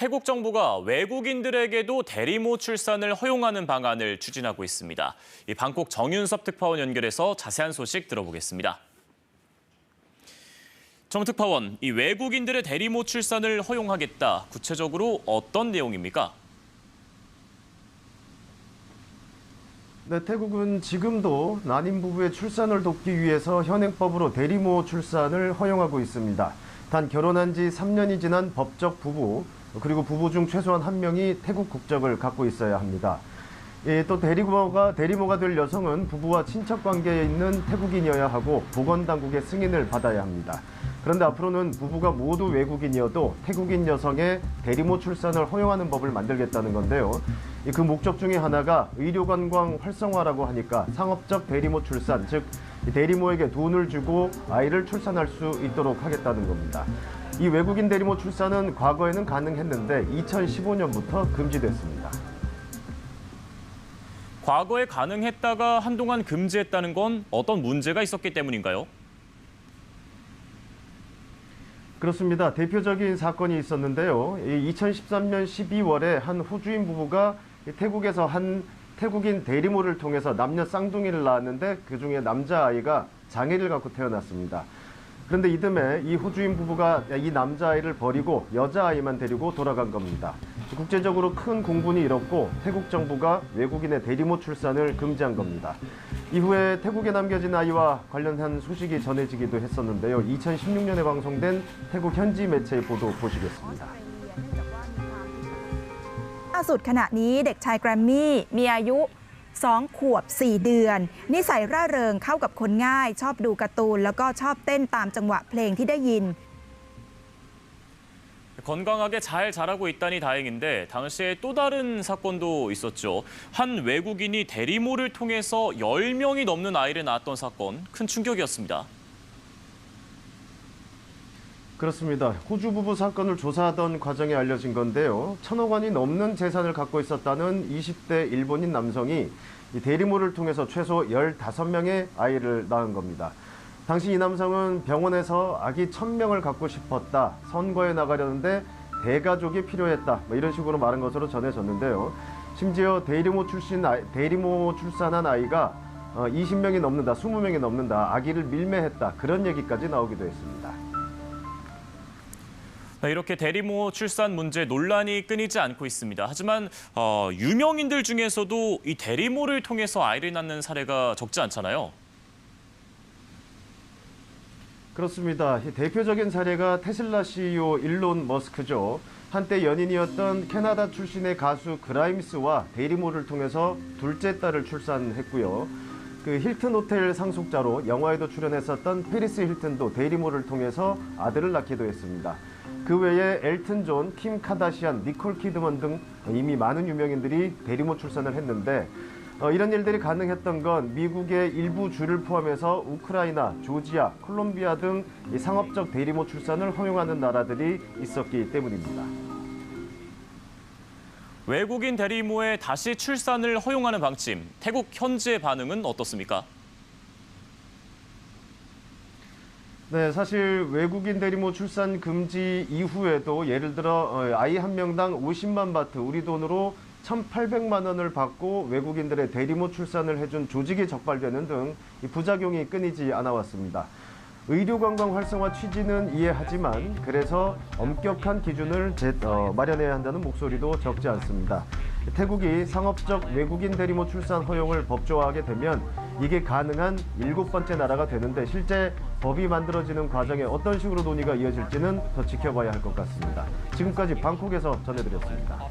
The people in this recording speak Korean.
태국 정부가 외국인들에게도 대리모 출산을 허용하는 방안을 추진하고 있습니다. 이 방콕 정윤섭 특파원 연결해서 자세한 소식 들어보겠습니다. 정 특파원, 이 외국인들의 대리모 출산을 허용하겠다. 구체적으로 어떤 내용입니까? 네, 태국은 지금도 난임 부부의 출산을 돕기 위해서 현행법으로 대리모 출산을 허용하고 있습니다. 단 결혼한 지 3년이 지난 법적 부부, 그리고 부부 중 최소한 한 명이 태국 국적을 갖고 있어야 합니다. 또 대리모가 될 여성은 부부와 친척 관계에 있는 태국인이어야 하고 보건당국의 승인을 받아야 합니다. 그런데 앞으로는 부부가 모두 외국인이어도 태국인 여성의 대리모 출산을 허용하는 법을 만들겠다는 건데요. 그 목적 중에 하나가 의료관광 활성화라고 하니까 상업적 대리모 출산, 즉 대리모에게 돈을 주고 아이를 출산할 수 있도록 하겠다는 겁니다. 이 외국인 대리모 출산은 과거에는 가능했는데 2015년부터 금지됐습니다. 과거에 가능했다가 한동안 금지했다는 건 어떤 문제가 있었기 때문인가요? 그렇습니다. 대표적인 사건이 있었는데요. 2013년 12월에 한 호주인 부부가 태국에서 한 태국인 대리모를 통해서 남녀 쌍둥이를 낳았는데 그중에 남자아이가 장애를 갖고 태어났습니다. 그런데 이듬해 이 호주인 부부가 이 남자아이를 버리고 여자아이만 데리고 돌아간 겁니다. 국제적으로 큰 공분이 일었고 태국 정부가 외국인의 대리모 출산을 금지한 겁니다. 이후에 태국에 남겨진 아이와 관련한 소식이 전해지기도 했었는데요. 2016년에 방송된 태국 현지 매체의 보도 보시겠습니다. ล่าสุดขณะนี้เด็กชายแกรมมี่มีอายุ2 ขวบ 4 เดือนนิสัยร่าเริงเข้ากับคนง่ายชอบดูการ์ตูนแล้วก็ชอบเต้นตามจังหวะเพลงที่ได้ยิน 건강하게 잘 자라고 있다니 다행인데 당시에 또 다른 사건도 있었죠. 한 외국인이 대리모를 통해서 10명이 넘는 아이를 낳았던 사건, 큰 충격이었습니다. 그렇습니다. 호주 부부 사건을 조사하던 과정에 알려진 건데요. 1,000억 원이 넘는 재산을 갖고 있었다는 20대 일본인 남성이 이 대리모를 통해서 최소 15명의 아이를 낳은 겁니다. 당시 이 남성은 병원에서 아기 1,000명을 갖고 싶었다. 선거에 나가려는데 대가족이 필요했다. 이런 식으로 말한 것으로 전해졌는데요. 심지어 대리모 출산한 아이가 20명이 넘는다, 20명이 넘는다, 아기를 밀매했다. 그런 얘기까지 나오기도 했습니다. 이렇게 대리모 출산 문제 논란이 끊이지 않고 있습니다. 하지만 유명인들 중에서도 이 대리모를 통해서 아이를 낳는 사례가 적지 않잖아요. 그렇습니다. 대표적인 사례가 테슬라 CEO 일론 머스크죠. 한때 연인이었던 캐나다 출신의 가수 그라임스와 대리모를 통해서 둘째 딸을 출산했고요. 그 힐튼 호텔 상속자로 영화에도 출연했었던 페리스 힐튼도 대리모를 통해서 아들을 낳기도 했습니다. 그 외에 엘튼 존, 킴 카다시안, 니콜 키드먼 등 이미 많은 유명인들이 대리모 출산을 했는데 이런 일들이 가능했던 건 미국의 일부 주를 포함해서 우크라이나, 조지아, 콜롬비아 등 상업적 대리모 출산을 허용하는 나라들이 있었기 때문입니다. 외국인 대리모의 다시 출산을 허용하는 방침, 태국 현지의 반응은 어떻습니까? 네, 사실 외국인 대리모 출산 금지 이후에도 예를 들어 아이 한 명당 50만 바트, 우리 돈으로 1,800만 원을 받고 외국인들의 대리모 출산을 해준 조직이 적발되는 등 부작용이 끊이지 않아 왔습니다. 의료관광 활성화 취지는 이해하지만 그래서 엄격한 기준을 마련해야 한다는 목소리도 적지 않습니다. 태국이 상업적 외국인 대리모 출산 허용을 법조화하게 되면 이게 가능한 7번째 나라가 되는데 실제 법이 만들어지는 과정에 어떤 식으로 논의가 이어질지는 더 지켜봐야 할 것 같습니다. 지금까지 방콕에서 전해드렸습니다.